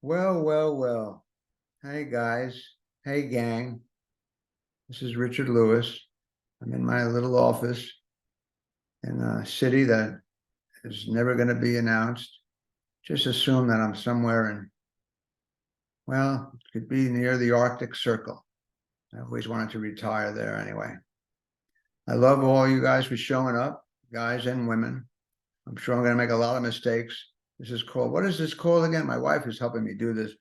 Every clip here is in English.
Well, well, well. Hey, guys. Hey, gang. This is Richard Lewis. I'm in my little office in a city that is never going to be announced. Just assume that I'm somewhere in, well, it could be near the Arctic Circle. I always wanted to retire there anyway. I love all you guys for showing up, guys and women. I'm sure I'm going to make a lot of mistakes. This is called, what is this called again? My wife is helping me do this.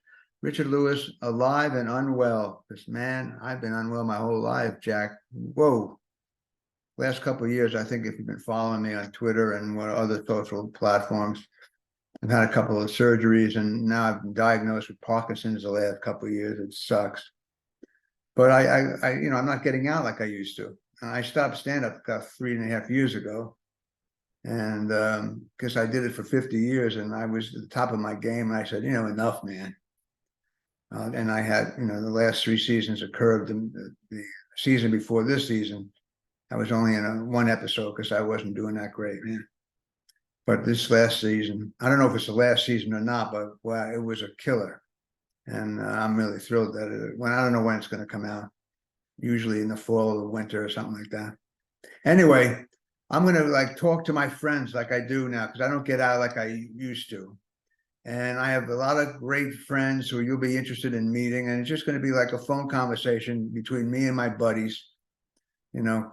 Richard Lewis, Alive and Unwell. Because, man, I've been unwell my whole life, Jack. Whoa. Last couple of years, I think if you've been following me on Twitter and what other social platforms, I've had a couple of surgeries, and now I've been diagnosed with Parkinson's the last couple of years. It sucks. But I'm not getting out like I used to. I stopped stand-up about 3.5 years ago. And because I did it for 50 years and I was at the top of my game, and I said, enough, man. And I had, the last 3 seasons occurred. The season before this season, I was only in one episode because I wasn't doing that great, man. But this last season, I don't know if it's the last season or not, but well, it was a killer. And I'm really thrilled that I don't know when it's going to come out, usually in the fall or winter or something like that. Anyway, I'm going to talk to my friends like I do now, because I don't get out like I used to. And I have a lot of great friends who you'll be interested in meeting. And it's just going to be like a phone conversation between me and my buddies,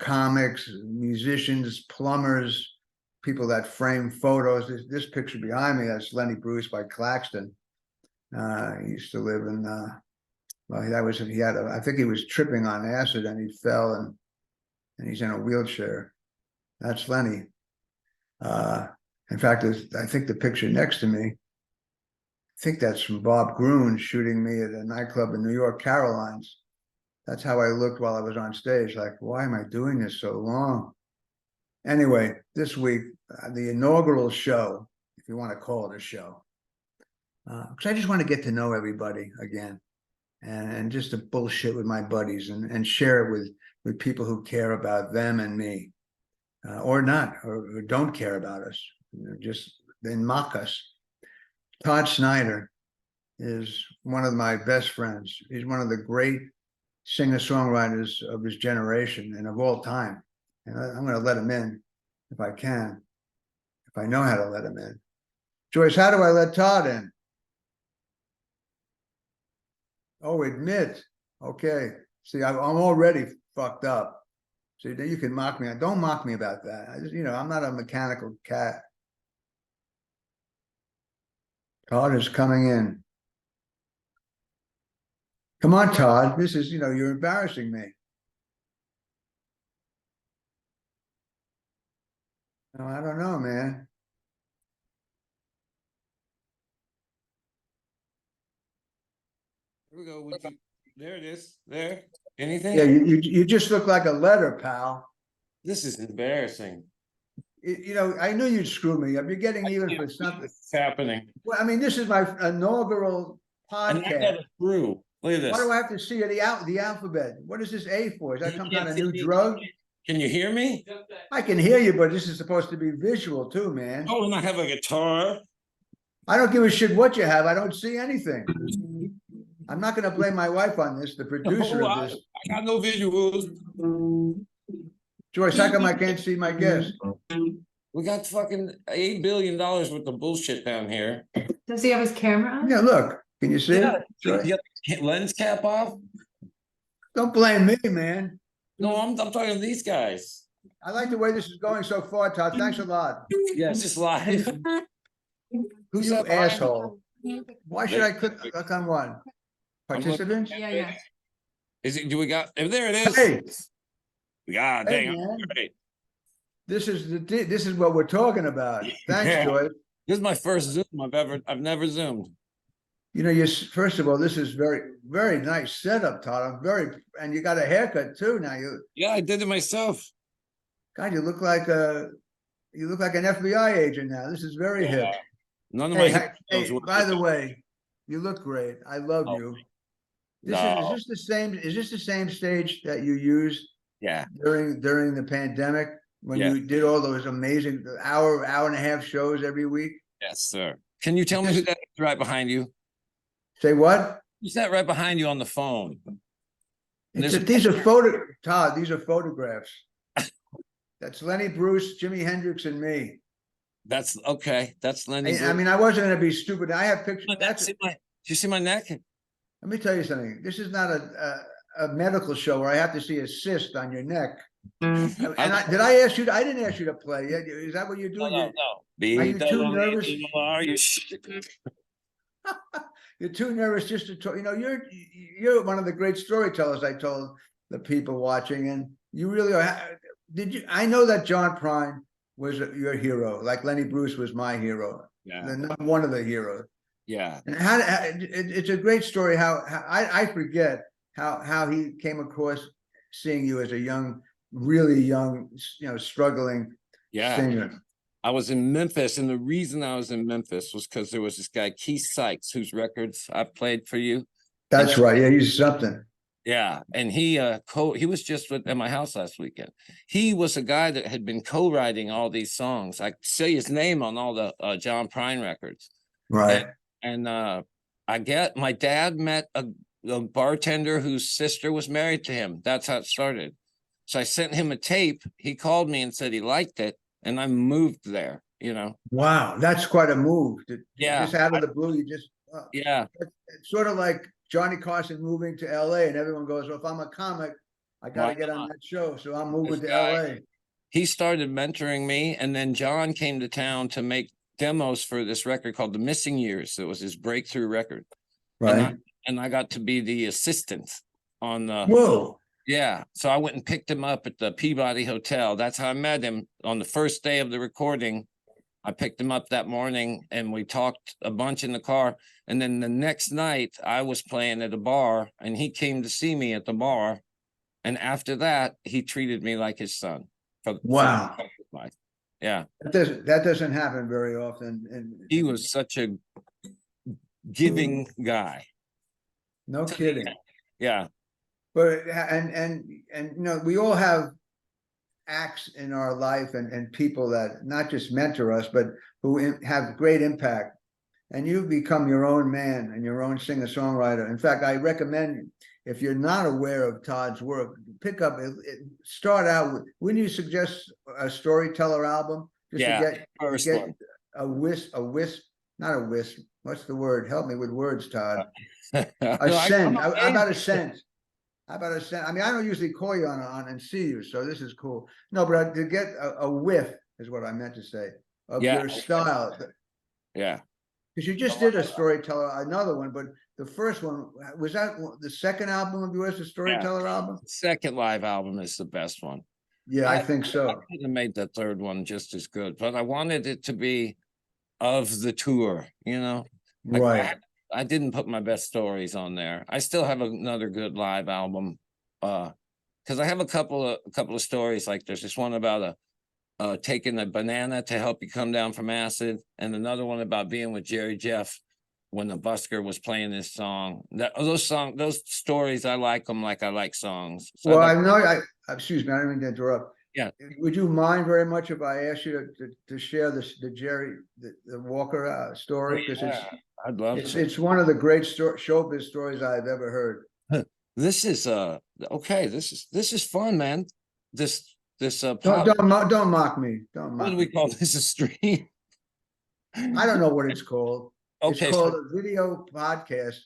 comics, musicians, plumbers, people that frame photos. This picture behind me, that's Lenny Bruce by Claxton. He used to live in, I think he was tripping on acid and he fell and he's in a wheelchair. That's Lenny. In fact, I think the picture next to me, I think that's from Bob Gruen shooting me at a nightclub in New York, Caroline's. That's how I looked while I was on stage. Like, why am I doing this so long? Anyway, this week, the inaugural show, if you want to call it a show, because I just want to get to know everybody again, and just to bullshit with my buddies and share it with people who care about them and me, or not, or don't care about us, just then mock us. Todd Snider is one of my best friends. He's one of the great singer-songwriters of his generation and of all time. And I'm going to let him in if I can, if I know how to let him in. Joyce, how do I let Todd in? Oh, admit. Okay. See, I'm already fucked up. So you can mock me. Don't mock me about that. I'm not a mechanical cat. Todd is coming in. Come on, Todd. This is, you're embarrassing me. No, I don't know, man. Here we go. There it is. There. Anything? Yeah, you just look like a letter, pal. This is embarrassing. I knew you'd screw me up. You're getting even for something. It's happening. Well, I mean, this is my inaugural And I got podcast. it through. Look at this. Why do I have to see the alphabet? What is this A for? Is that some kind of new drug? Can you hear me? I can hear you, but this is supposed to be visual too, man. Oh, and I have a guitar. I don't give a shit what you have. I don't see anything. I'm not going to blame my wife on this, the producer of this. I got no visuals. Joyce, how come I can't see my guest? We got fucking $8 billion worth of bullshit down here. Does he have his camera on? Yeah, look. Can you see it? You got the lens cap off? Don't blame me, man. No, I'm talking to these guys. I like the way this is going so far, Todd. Thanks a lot. Yeah, it's just live. Who's You that asshole. Why should I click on one? Participants? Yeah. Is it? Do we got? There it is. Hey, God Hey, dang! man. Great. this is what we're talking about. Thanks, Yeah. Joyce. This is my first Zoom I've never Zoomed. First of all, this is very, very nice setup, Todd. And you got a haircut too. Now Yeah, I did it myself. God, you look like an FBI agent now. This is very hip. None of my Hey, by the way, you look great. I love you. Is this the same? Is this the same stage that you used? Yeah. During the pandemic when Yeah. you did all those amazing hour and a half shows every week? Yes, sir. Can you tell me who that is right behind you? Say what? He sat right behind you on the phone. And there's These are Todd, these are photographs. That's Lenny Bruce, Jimi Hendrix, and me. that's okay. That's Lenny. I mean, I wasn't going to be stupid. I have pictures. Do you see my neck? Let me tell you something. This is not a medical show where I have to see a cyst on your neck. And did I ask you? I didn't ask you to play. Is that what you're doing? No. Are you too nervous? Are you? You're too nervous just to talk. You know, you're one of the great storytellers. I told the people watching, and you really are. Did you? I know that John Prine was your hero, like Lenny Bruce was my hero. Yeah, one of the heroes. yeah. And it's a great story. How I forget how he came across seeing you as a young, really young, struggling singer. I was in Memphis, and the reason I was in Memphis was because there was this guy, Keith Sykes, whose records I played for you. That's right. Yeah, he's something. Yeah, and he was just at my house last weekend. He was a guy that had been co-writing all these songs. I see his name on all the John Prine records. Right. And my dad met a bartender whose sister was married to him. That's how it started. So I sent him a tape. He called me and said he liked it, and I moved there. Wow, that's quite a move. Yeah, just out of the blue, you just yeah. It's sort of like Johnny Carson moving to LA, and everyone goes, "Well, if I'm a comic, I got to get on that show, so I'm moving to LA." He started mentoring me, and then John came to town to make demos for this record called The Missing Years. It was his breakthrough record. Right. And I got to be the assistant on the. Whoa. Yeah. So I went and picked him up at the Peabody Hotel. That's how I met him on the first day of the recording. I picked him up that morning and we talked a bunch in the car. And then the next night I was playing at a bar and he came to see me at the bar. And after that, he treated me like his son. Wow. Yeah. That doesn't happen very often. And he was such a giving guy. No kidding. Yeah. But and we all have acts in our life and people that not just mentor us, but who have great impact. And you've become your own man and your own singer-songwriter. In fact, I recommend, if you're not aware of Todd's work, pick up, start out with, wouldn't you suggest a storyteller album? Just to get a wisp, not a wisp. What's the word? Help me with words, Todd. A scent. How about a scent? How about a scent? I mean, I don't usually call you on and see you, so this is cool. No, but to get a whiff is what I meant to say of your style. Yeah. Because you just did a storyteller, another one, but the first one, was that the second album of yours, the storyteller album? Second live album is the best one. Yeah, I think so. I could have made the third one just as good, but I wanted it to be of the tour, Right. I didn't put my best stories on there. I still have another good live album, because I have a couple of stories. Like there's this one about taking a banana to help you come down from acid, and another one about being with Jerry Jeff when the busker was playing this song. Those stories, I like them like I like songs. So well, excuse me, I didn't mean to interrupt. Yeah. Would you mind very much if I asked you to share the Jerry the Walker story? Because I'd love it's one of the great showbiz stories I've ever heard. This is okay. This is fun, man. This don't mock me. Don't mock what do we call this? A stream? I don't know what it's called. Okay, it's called a video podcast.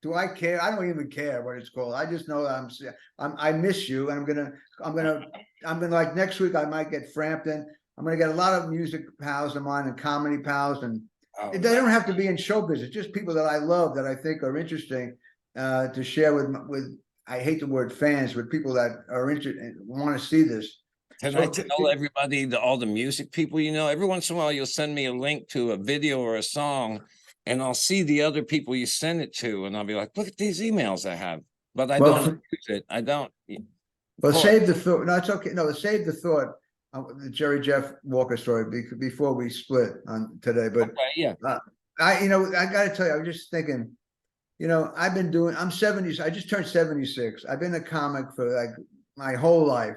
Do I care? I don't even care what it's called. I just know that I miss you, and I'm gonna like next week I might get Frampton. I'm gonna get a lot of music pals of mine and comedy pals, and they don't have to be in show business. Just people that I love that I think are interesting to share with. I hate the word fans, but people that are interested and want to see this. Can I tell everybody, all the music people, every once in a while you'll send me a link to a video or a song, and I'll see the other people you send it to, and I'll be like, look at these emails I have, but I don't use it. I don't. Well, save the thought. No, it's okay. No, save the thought. The Jerry Jeff Walker story before we split on today. But I got to tell you, I was just thinking, I'm 70. I just turned 76. I've been a comic for like my whole life.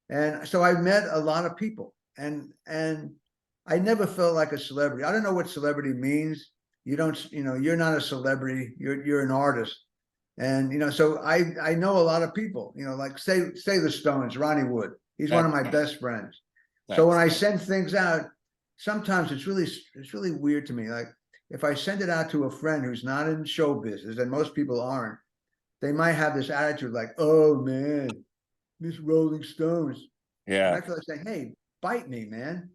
And so I met a lot of people, and I never felt like a celebrity. I don't know what celebrity means, You don't, you're not a celebrity. You're an artist. And so I know a lot of people. Like say the Stones, Ronnie Wood. He's one of my best friends. So when I send things out, sometimes it's really weird to me. Like if I send it out to a friend who's not in show business, and most people aren't, they might have this attitude like, "Oh man, Miss Rolling Stones." And I Yeah. feel like saying, "Hey, bite me, man.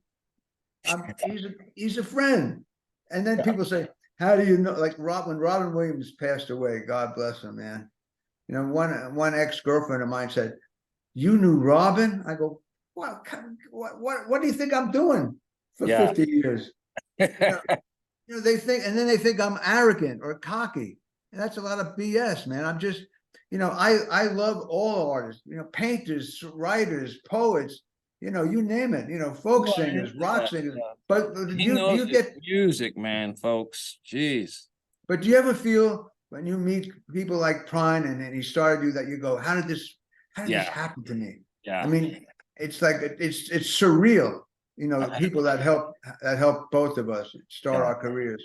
He's a friend." And then people say, "How do you know?" Like when Robin Williams passed away, God bless him, man. One ex-girlfriend of mine said, "You knew Robin?" I go, what do you think I'm doing for Yeah. 50 years? They think, and then they think I'm arrogant or cocky. And that's a lot of BS, man. I'm just, I love all artists, painters, writers, poets, you name it, folk Well, singers, rock singers. But do he you knows his get, music, man, folks. Jeez. but do you ever feel when you meet people like Prine and he started you that you go, how did this Yeah. happen to me? I Yeah. mean, it's like it's surreal, people that help both of us start Yeah. our careers.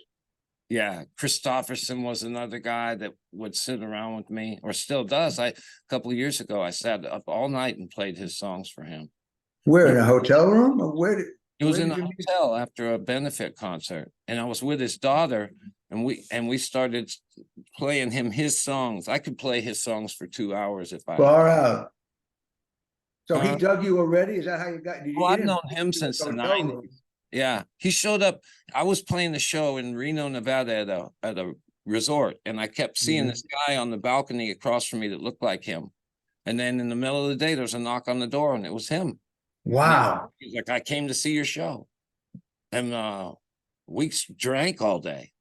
Yeah. Christopherson was another guy that would sit around with me, or still does. A couple of years ago, I sat up all night and played his songs for him. Where, in a hotel room? Or It was where in did a you meet? hotel after a benefit concert, and I was with his daughter, and we started playing him his songs. I could play his songs for 2 hours if I. Far out. So he dug you already? Is that how you got? Well, You I've didn't known him since the hotel room. 90s. Yeah, he showed up. I was playing the show in Reno, Nevada at a resort, and I kept seeing this guy on the balcony across from me that looked like him. And then in the middle of the day, there was a knock on the door, and it was him. Wow. He's like, "I came to see your show," and we drank all day.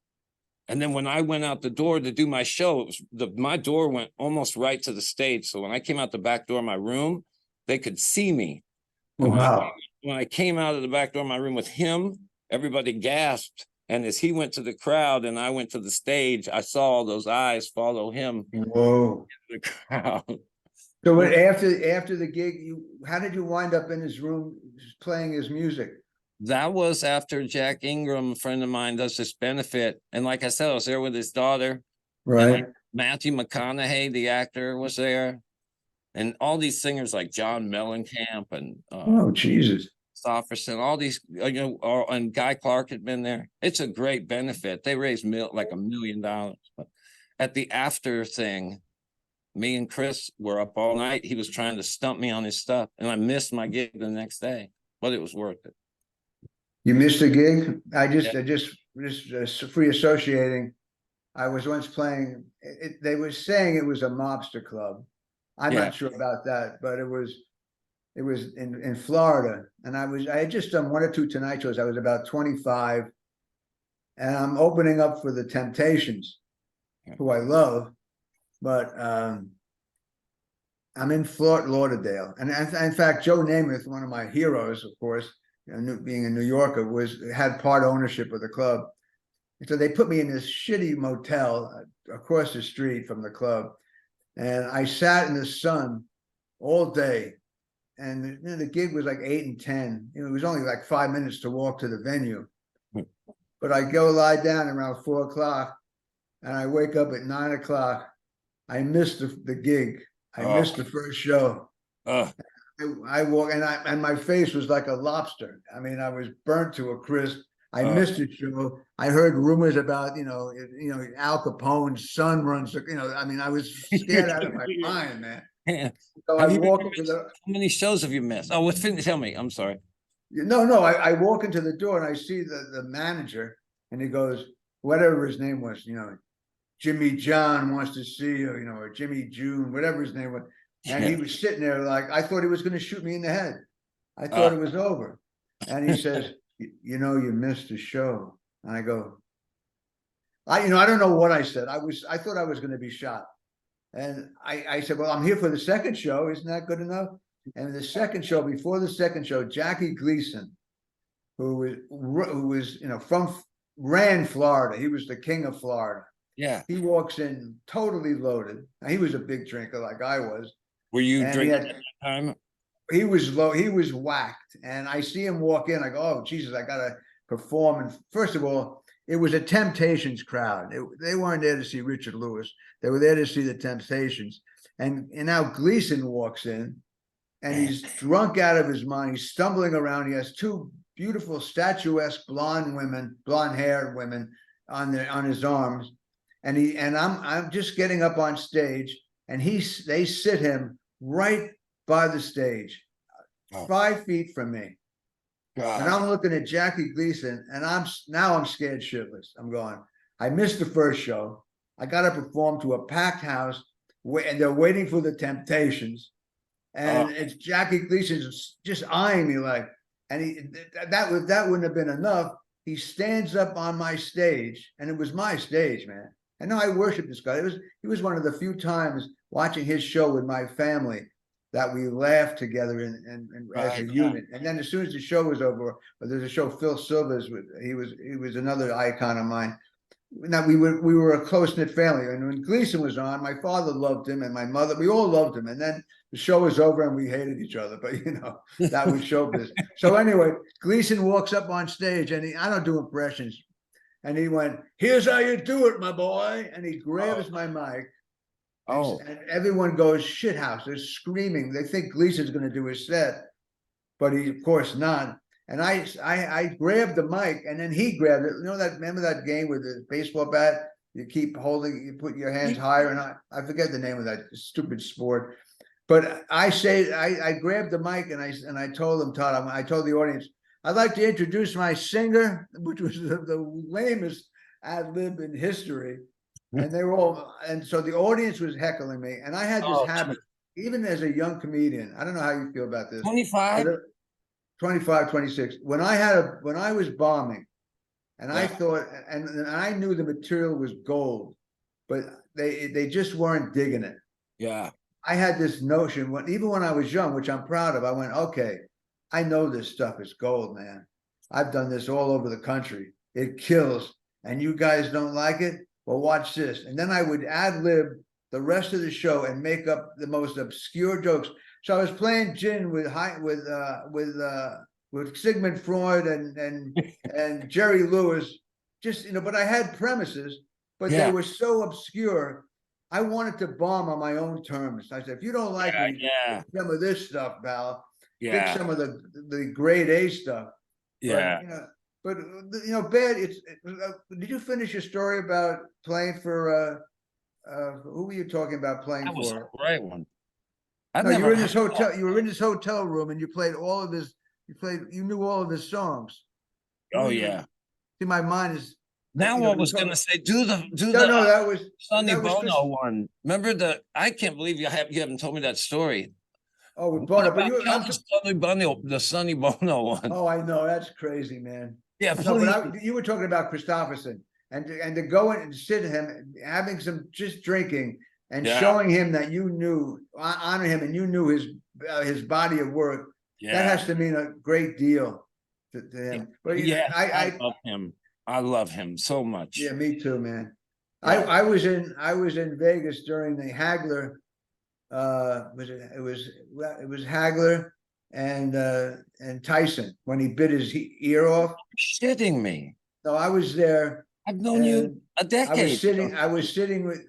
And then when I went out the door to do my show, it was my door went almost right to the stage. So when I came out the back door of my room, they could see me. And Wow. when I came out of the back door of my room with him, everybody gasped. And as he went to the crowd and I went to the stage, I saw all those eyes follow him Whoa. in the crowd. So after the gig, how did you wind up in his room playing his music? That was after Jack Ingram, a friend of mine, does this benefit. And like I said, I was there with his daughter. And like Right. Matthew McConaughey, the actor, was there. And all these singers like John Mellencamp and Oh, Jesus. Stofferson, all these, and Guy Clark had been there. It's a great benefit. They raised like $1 million. But at the after thing, me and Chris were up all night. He was trying to stump me on his stuff, and I missed my gig the next day, but it was worth it. You missed a gig? I Yeah. just free associating. I was once playing, they were saying it was a mobster club. I'm Yeah. not sure about that, but it was in Florida. And I had just done 1 or 2 Tonight shows. I was about 25. And I'm opening up for the Temptations, who I love, but I'm in Fort Lauderdale. And in fact, Joe Namath, one of my heroes, of course, being a New Yorker, had part ownership of the club. And so they put me in this shitty motel across the street from the club. And I sat in the sun all day. And the gig was like 8 and 10. It was only like 5 minutes to walk to the venue. But I go lie down around 4 o'clock and I wake up at 9 o'clock. I missed the gig. I missed the first show. I walk and my face was like a lobster. I mean, I was burnt to a crisp. I missed the show. I heard rumors about, Al Capone's son runs, I mean, I was scared out of my mind, man. So I walk into how many shows have you missed? Oh, tell me. I'm sorry. No, I walk into the door and I see the manager and he goes, whatever his name was, Jimmy John wants to see you, or Jimmy June, whatever his name was. And he was sitting there like, I thought he was going to shoot me in the head. I thought it was over. And he says, you missed the show. And I go, I don't know what I said. I thought I was going to be shot. And I said, well, I'm here for the second show. Isn't that good enough? And the second show, before the second show, Jackie Gleason, who was, ran Florida. He was the king of Florida. Yeah. He walks in totally loaded. Now, he was a big drinker like I was. Were you drinking at that time? He was low. He was whacked. And I see him walk in. I go, oh, Jesus, I got to perform. And first of all, it was a Temptations crowd. They weren't there to see Richard Lewis. They were there to see the Temptations. And now Gleason walks in, and he's drunk out of his mind. He's stumbling around. He has two beautiful statuesque blonde-haired women on his arms, and I'm just getting up on stage, and they sit him right by the stage, 5 feet from me. And I'm looking at Jackie Gleason, and I'm scared shitless. I'm going, I missed the first show. I got to perform to a packed house, and they're waiting for the Temptations. And it's Jackie Gleason's just eyeing me like, and that wouldn't have been enough. He stands up on my stage, and it was my stage, man. I know I worship this guy. He was one of the few times watching his show with my family that we laughed together and as a unit. And then as soon as the show was over, there's a show Phil Silvers, he was another icon of mine. Now we were a close-knit family, and when Gleason was on, my father loved him and my mother, we all loved him. And then the show was over and we hated each other, but that was showbiz. So anyway, Gleason walks up on stage, and I don't do impressions, and he went, "Here's how you do it, my boy," and he grabs my mic. And everyone goes shithouse. They're screaming. They think Gleason's going to do his set, but he, of course, not. And I grabbed the mic, and then he grabbed it. Remember that game with the baseball bat? You keep holding, you put your hands higher, and I forget the name of that stupid sport. But I grabbed the mic, and I told him, Todd, I told the audience, I'd like to introduce my singer, which was the lamest ad lib in history. And they were all, and so the audience was heckling me, and I had this habit, even as a young comedian. I don't know how you feel about this. 25. 25, 26. When I was bombing, and I thought, and I knew the material was gold, but they just weren't digging it. Yeah. I had this notion, even when I was young, which I'm proud of, I went, okay, I know this stuff is gold, man. I've done this all over the country. It kills, and you guys don't like it? Well, watch this. And then I would ad lib the rest of the show and make up the most obscure jokes. So I was playing gin with Sigmund Freud and Jerry Lewis, but I had premises, but they were so obscure. I wanted to bomb on my own terms. I said, if you don't like some of this stuff, pal, pick some of the grade A stuff. Yeah. But bad. Did you finish your story about playing for? Who were you talking about playing That was for? a great one. No, you were in this hotel. You were in this hotel room, and you played all of his. You knew all of his songs. Oh yeah. See, my mind is. Now I was going to say, do the that was Sonny Bono one. Remember I can't believe you haven't told me that story. Oh, with Bono, but the Sonny Bono one. Oh, I know, that's crazy, man. Yeah, no, but you were talking about Christopherson, and to go in and sit him, having some just drinking, and showing him that you knew, honor him, and you knew his body of work. That has to mean a great deal to him. But I love him. I love him so much. Yeah, me too, man. Yeah. I was in Vegas during the Hagler. It was Hagler and Tyson when he bit his ear off. You're shitting me. No, I was there. I've known you a decade. I was sitting with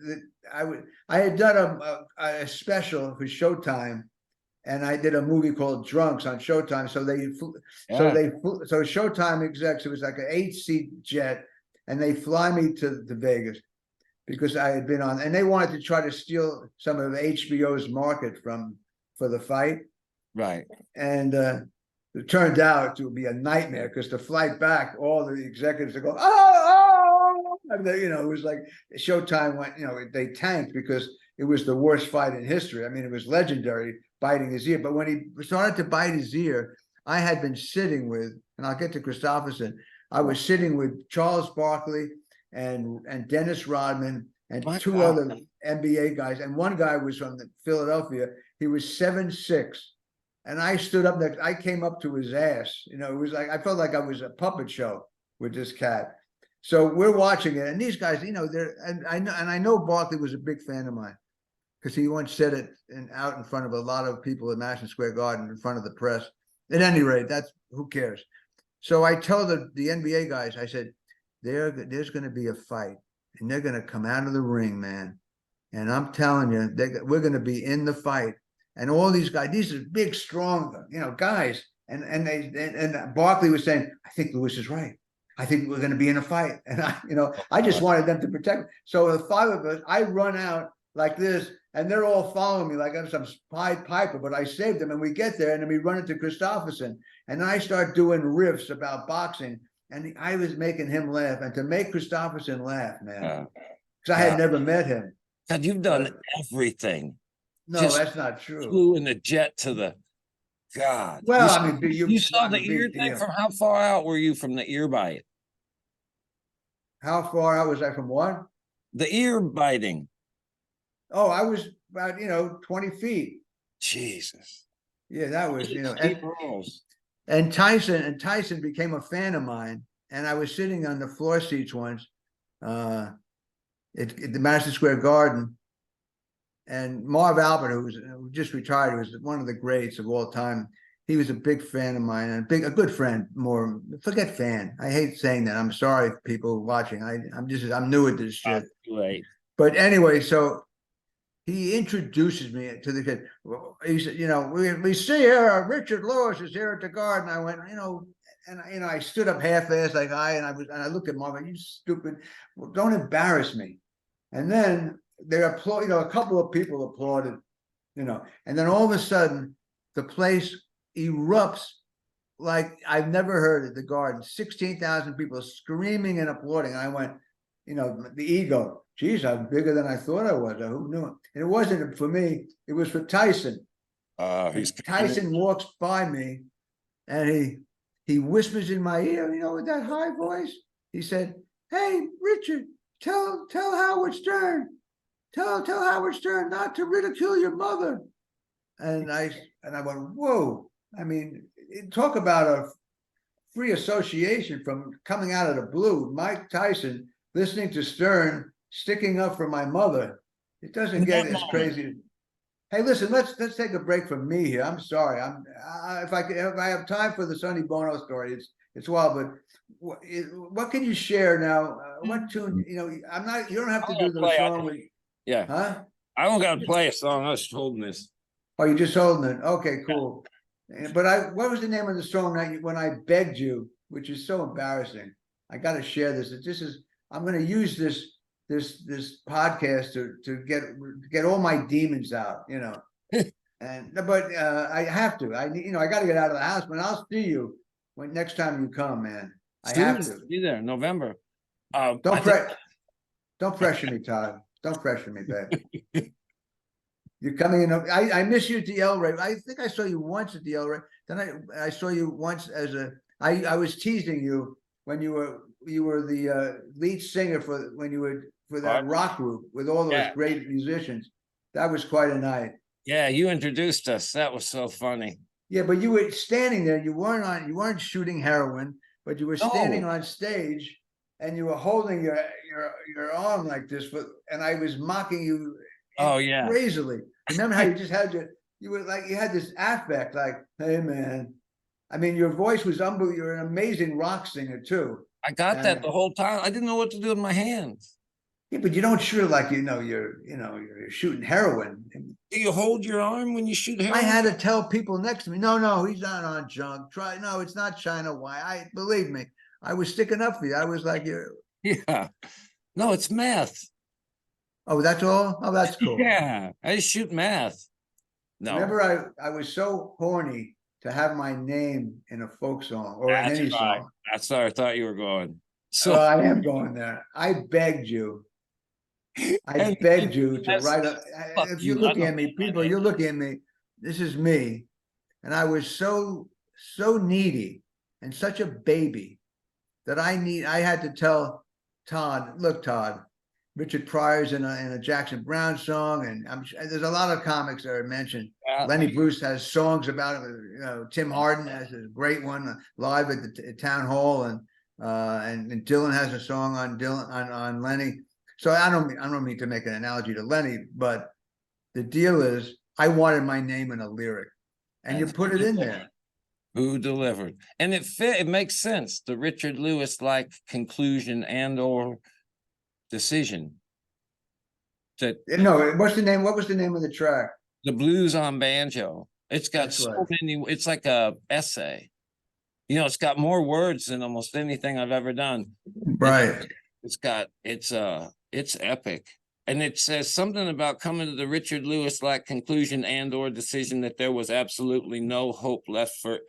I had done a special for Showtime, and I did a movie called Drunks on Showtime. So so Showtime execs, it was like an 8-seat jet, and they fly me to Vegas because I had been on, and they wanted to try to steal some of HBO's market for the fight. Right. And it turned out to be a nightmare because the flight back, all the executives are going, oh, and it was like Showtime went, they tanked because it was the worst fight in history. I mean, it was legendary, biting his ear. But when he started to bite his ear, I had been sitting with, and I'll get to Christopherson, I was sitting with Charles Barkley and Dennis Rodman and two other NBA guys. And one guy was from Philadelphia. He was 7'6". And I stood up next, I came up to his ass. It was like, I felt like I was a puppet show with this cat. So we're watching it. And these guys, I know Barkley was a big fan of mine because he once said it out in front of a lot of people at Madison Square Garden in front of the press. At any rate, who cares? So I tell the NBA guys, I said, there's going to be a fight, and they're going to come out of the ring, man. And I'm telling you, we're going to be in the fight. And all these guys, these are big, strong, guys. And Barkley was saying, I think Lewis is right. I think we're going to be in a fight. And I just wanted them to protect me. So the five of us, I run out like this, and they're all following me like I'm some Pied Piper, but I saved them. And we get there, and then we run into Christopherson. And I start doing riffs about boxing. And I was making him laugh. And to make Christopherson laugh, man, because I had never met him. God, you've done everything. No, that's not true. Flew in the jet to the God. Well, you saw the ear thing. From how far out were you from the ear bite? How far out was I from what? The ear biting. Oh, I was about 20 feet. Jesus. Yeah, that was and Tyson became a fan of mine, and I was sitting on the floor seats once, at the Madison Square Garden. And Marv Albert, who just retired, who was one of the greats of all time, he was a big fan of mine, and a good friend. Forget fan. I hate saying that. I'm sorry, people watching. I'm new at this shit. Right. But anyway, so he introduces me to the kid. He said, we see here Richard Lewis is here at the Garden. I went, and I stood up half-assed like and I looked at Marv, you stupid, well, don't embarrass me. And then they applaud, a couple of people applauded, and then all of a sudden the place erupts like I've never heard at the Garden. 16,000 people screaming and applauding. And I went, the ego, geez, I'm bigger than I thought I was. Who knew it? And it wasn't for me, it was for Tyson. Tyson walks by me, and he whispers in my ear, with that high voice. He said, "Hey, Richard, tell Howard Stern. Tell Howard Stern not to ridicule your mother." And I went, whoa. I mean, talk about a free association from coming out of the blue. Mike Tyson listening to Stern, sticking up for my mother. It doesn't get as crazy. Hey, listen, let's take a break from me here. I'm sorry. If I have time for the Sonny Bono story, it's wild. But what can you share now? What tune? I'm not. You don't have to do the song with. Yeah. Huh? I don't got to play a song. I was holding this. Oh, you're just holding it. Okay, cool. But what was the name of the song when I begged you, which is so embarrassing. I got to share this. I'm going to use this podcast to get all my demons out, but I have to. I got to get out of the house. But I'll see you next time you come, man. I have to be there November. Don't pressure me, Todd. Don't pressure me, babe. You're coming in. I miss you at the El Rey. I think I saw you once at the El Rey. Then I saw you once I was teasing you when you were the lead singer for that rock group with all those great musicians. That was quite a night. Yeah, you introduced us. That was so funny. Yeah, but you were standing there. You weren't shooting heroin, but you were standing on stage, and you were holding your arm like this. And I was mocking you. Oh yeah, crazily. Remember how you just had you had this affect, like, hey man. I mean, your voice was unbelievable. You're an amazing rock singer too. I got that the whole time. I didn't know what to do with my hands. Yeah, but you don't shoot like you're shooting heroin. Do you hold your arm when you shoot heroin? I had to tell people next to me, no, he's not on junk. No, it's not China White. Believe me, I was sticking up for you. I was like, yeah, no, it's meth. Oh, that's all? Oh, that's cool. Yeah, I shoot meth. No. Remember, I was so horny to have my name in a folk song or in any song. That's where I thought you were going. So I am going there. I begged you. I begged you to write if you're looking at me, people, you're looking at me. This is me. And I was so needy and such a baby that I had to tell Todd, look, Todd, Richard Pryor's in a Jackson Brown song, and there's a lot of comics that are mentioned. Lenny Bruce has songs about it. Tim Harden has a great one live at the town hall, and Dylan has a song on Lenny. So I don't mean to make an analogy to Lenny, but the deal is I wanted my name in a lyric, and you put it in there. Who delivered? And it fit, it makes sense. The Richard Lewis like conclusion and or decision. That No, what's the name? What was the name of the track? the blues on banjo. It's got That's so right. many, it's like a essay. You know, it's got more words than almost anything I've ever done. Right. It's epic. And it says something about coming to the Richard Lewis like conclusion and or decision that there was absolutely no hope left for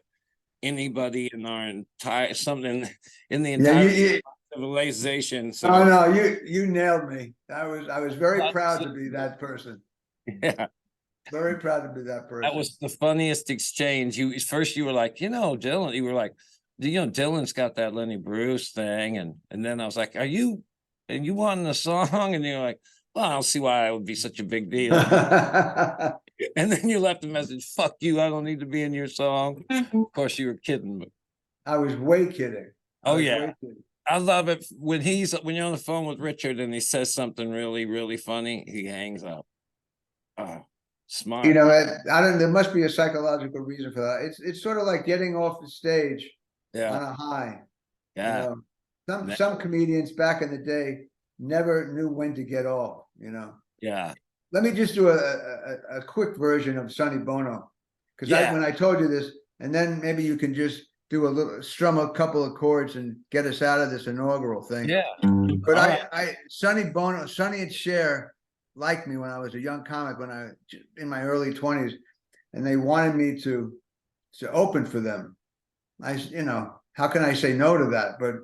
anybody in our entire something in the Yeah, entire civilization. So oh no, you nailed me. I was very proud to be that person. yeah, Very proud to be that person. that was the funniest exchange. You were like, Dylan, you were like, Dylan's got that Lenny Bruce thing, and then I was like, are you wanting a song? And you're like, well, I don't see why it would be such a big deal. And then you left a message, fuck you, I don't need to be in your song. Of course, you were kidding, but I was way kidding. oh yeah. I love it when you're on the phone with Richard and he says something really, really funny, he hangs up. Oh, smart. You know, I don't. There must be a psychological reason for that. It's sort of like getting off the stage on a high. Yeah. You know, some comedians back in the day never knew when to get off. You know. Yeah. Let me just do a quick version of Sonny Bono, because when I told you this, and then maybe you can just do strum a couple of chords and get us out of this inaugural thing. Yeah. But Sonny and Cher liked me when I was a young comic, in my early 20s, and they wanted me to open for them. How can I say no to that? But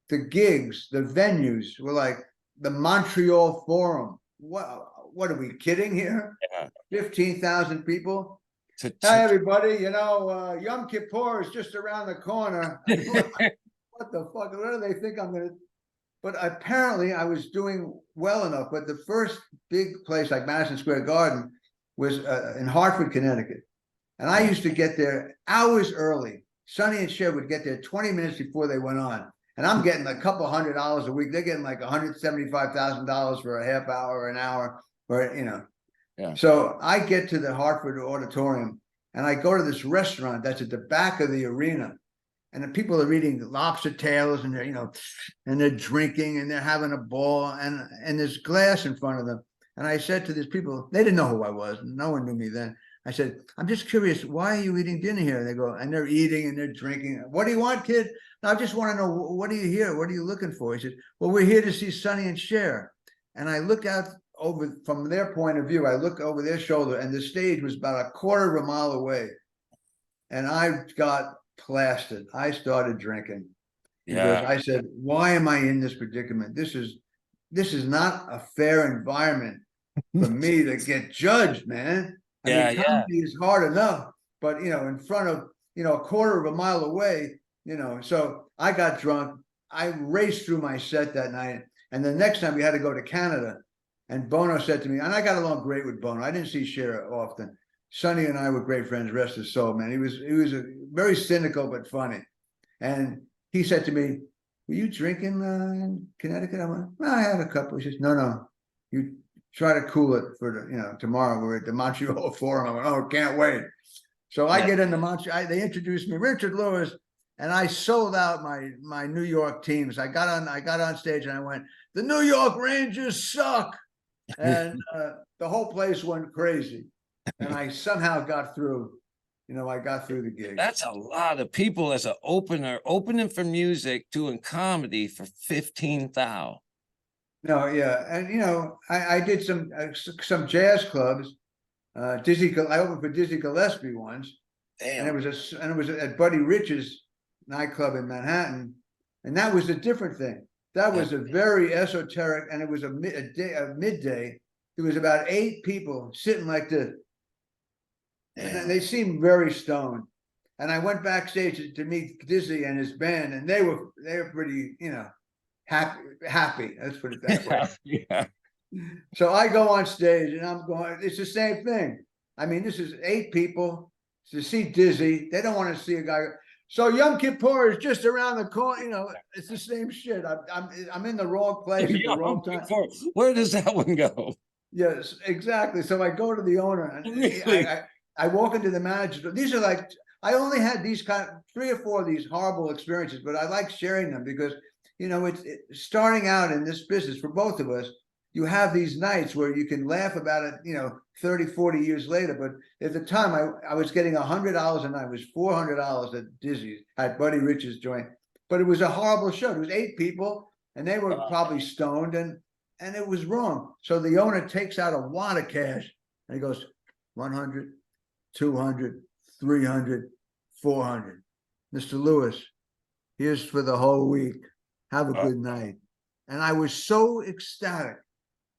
the gigs, the venues were like the Montreal Forum. What are we kidding here? Yeah. 15,000 people. Hi everybody, Yom Kippur is just around the corner. What the fuck? What do they think I'm gonna? But apparently I was doing well enough. But the first big place like Madison Square Garden was in Hartford, Connecticut. And I used to get there hours early. Sonny and Cher would get there 20 minutes before they went on. And I'm getting a couple $100 a week. They're getting like $175,000 for a half hour or an hour, Yeah. So I get to the Hartford Auditorium and I go to this restaurant that's at the back of the arena. And the people are eating lobster tails and they're drinking and they're having a ball and there's glass in front of them. And I said to these people, they didn't know who I was. No one knew me then. I said, I'm just curious, why are you eating dinner here? And they go, and they're eating and they're drinking. What do you want, kid? I just want to know, what are you here? What are you looking for? He said, well, we're here to see Sonny and Cher. And I look out over from their point of view, I look over their shoulder and the stage was about a quarter of a mile away. And I got plastered. I started drinking. Yeah. I said, why am I in this predicament? This is not a fair environment for me to get judged, man. I mean, comedy is hard enough, but in front of a quarter of a mile away, so I got drunk. I raced through my set that night. And the next time we had to go to Canada. And Bono said to me, and I got along great with Bono. I didn't see Cher often. Sonny and I were great friends, rest his soul, man. He was a very cynical but funny. And he said to me, were you drinking in Connecticut? I went, no, I had a couple. He says, no, you try to cool it for tomorrow. We're at the Montreal Forum. I went, oh, can't wait. So I get into Montreal. They introduced me, Richard Lewis, and I sold out my New York teams. I got on stage and I went, the New York Rangers suck. And the whole place went crazy. And I somehow got through. I got through the gig. That's a lot of people as an opener, opening for music, doing comedy for 15,000. No, yeah, and I did some jazz clubs. I opened for Dizzy Gillespie once. Damn. And it was at Buddy Rich's nightclub in Manhattan, and that was a different thing. That was a very esoteric, and it was a midday. There was about 8 people sitting like this. And they seemed very stoned. And I went backstage to meet Dizzy and his band, and they were pretty, happy. Let's put it that way. Yeah. So I go on stage and I'm going, it's the same thing. I mean, this is 8 people to see Dizzy. They don't want to see a guy. So Yom Kippur is just around the corner. It's the same shit. I'm in the wrong place at the wrong time. Where does that one go? Yes, exactly. So I go to the owner and I walk into the manager. These are like I only had these kind of 3 or 4 of these horrible experiences, but I like sharing them because, you know, it's starting out in this business for both of us. You have these nights where you can laugh about it, you know, 30, 40 years later. But at the time I was getting $100 a night. It was $400 at Dizzy's, at Buddy Rich's joint. But it was a horrible show. It was 8 people and they were probably stoned and it was wrong. So the owner takes out a wad of cash and he goes, 100, 200, 300, 400. Mr. Lewis, here's for the whole week. Have a good night. And I was so ecstatic.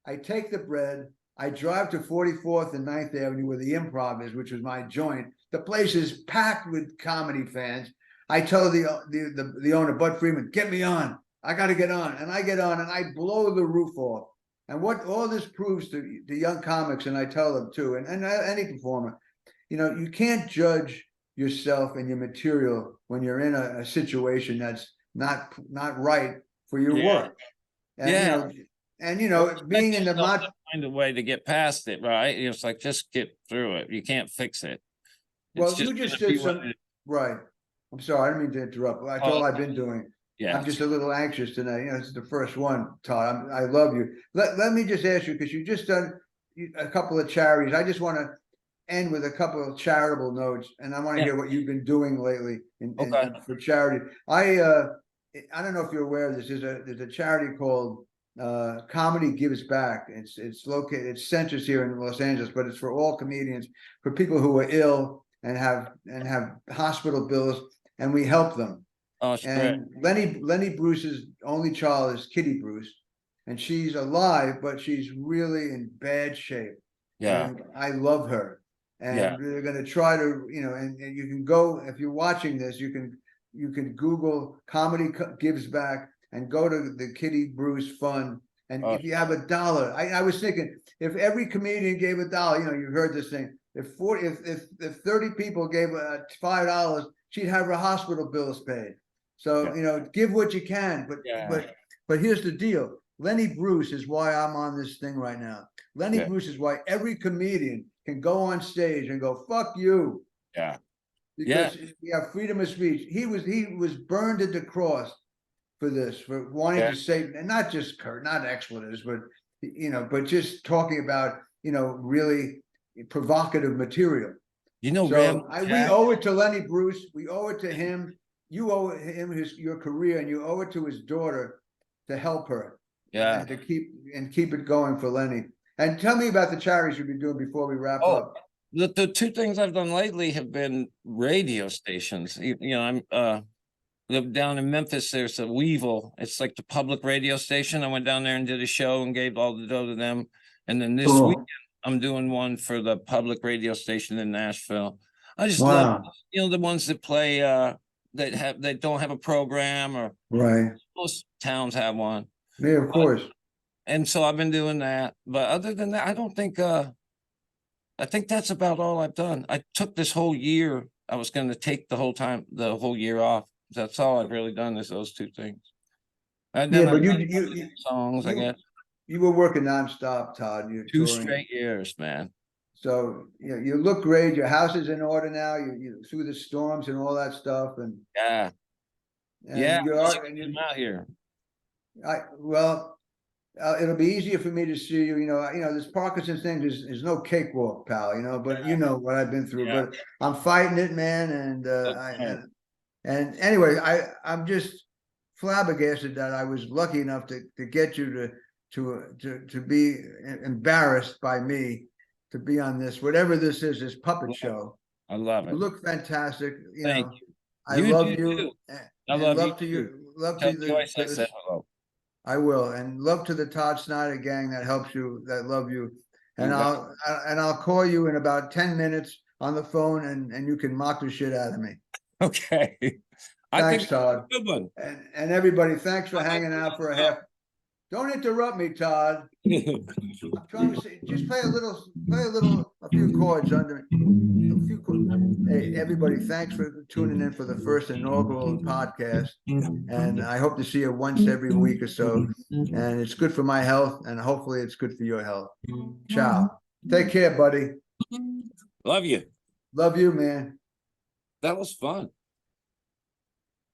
I take the bread. I drive to 44th and 9th Avenue where the Improv is, which was my joint. The place is packed with comedy fans. I tell the owner, Bud Freeman, get me on. I got to get on. And I get on and I blow the roof off. And what all this proves to the young comics, and I tell them too, and any performer, you know, you can't judge yourself and your material when you're in a situation that's not right for your work. And, you know, being in the find a way to get past it, right? It's like, just get through it. You can't fix it. Well, you just did some, right. I'm sorry, I didn't mean to interrupt. That's all I've been doing. Yeah, I'm just a little anxious tonight. You know, this is the first one, Todd. I love you. Let me just ask you, because you just done a couple of charities. I just want to end with a couple of charitable notes, and I want to hear what you've been doing lately for charity. I don't know if you're aware of this. There's a charity called Comedy Gives Back. It's located, it's centers here in Los Angeles, but it's for all comedians, for people who are ill and have hospital bills, and we help them. Oh, and Lenny Bruce's only child is Kitty Bruce, and she's alive, but she's really in bad shape. Yeah, and I love her, and they're going to try to, you know, and you can go, if you're watching this, you can Google Comedy Gives Back and go to the Kitty Bruce Fund. And if you have $1, I was thinking, if every comedian gave $1, you know, you've heard this thing. If 30 people gave $5, she'd have her hospital bills paid. So, you know, give what you can, but here's the deal. Lenny Bruce is why I'm on this thing right now. Lenny Bruce is why every comedian can go on stage and go, fuck you. Yeah. Because we have freedom of speech. He was burned at the cross for this, for wanting to say, and not just not expletives, but, you know, but just talking about, you know, really provocative material. You know, so we owe it to Lenny Bruce. We owe it to him. You owe him your career, and you owe it to his daughter to help her. Yeah. And to keep it going for Lenny. And tell me about the charities you've been doing before we wrap up. The 2 things I've done lately have been radio stations. You know, I'm live down in Memphis. There's a Weevil. It's like the public radio station. I went down there and did a show and gave all the dough to them. And then this weekend, I'm doing one for the public radio station in Nashville. I just love, you know, the ones that play that don't have a program, or most towns have one. Yeah, of course. And so I've been doing that. But other than that, I don't think I think that's about all I've done. I took this whole year. I was going to take the whole year off. That's all I've really done, is those 2 things. And then but you songs, I guess. You were working nonstop, Todd. You're 2 straight years, man. So you look great. Your house is in order now. You through the storms and all that stuff, and you're out here. It'll be easier for me to see you. You know, this Parkinson's thing is no cakewalk, pal. You know, but you know what I've been through. But I'm fighting it, man. And anyway, I'm just flabbergasted that I was lucky enough to get you to be embarrassed by me to be on this, whatever this is, this puppet show. I love it. You look fantastic. Thank you. I love you. I love you. Love to you. I said hello. I will, and love to the Todd Snider gang that helps you, that love you. And I'll call you in about 10 minutes on the phone, and you can mock the shit out of me. Okay. Thanks, Todd. Good one. And everybody, thanks for hanging out for a half. Don't interrupt me, Todd. I'm trying to say, just play a few chords under me. Hey, everybody, thanks for tuning in for the first inaugural podcast. And I hope to see you once every week or so. And it's good for my health, and hopefully it's good for your health. Ciao. Take care, buddy. Love you. Love you, man. That was fun.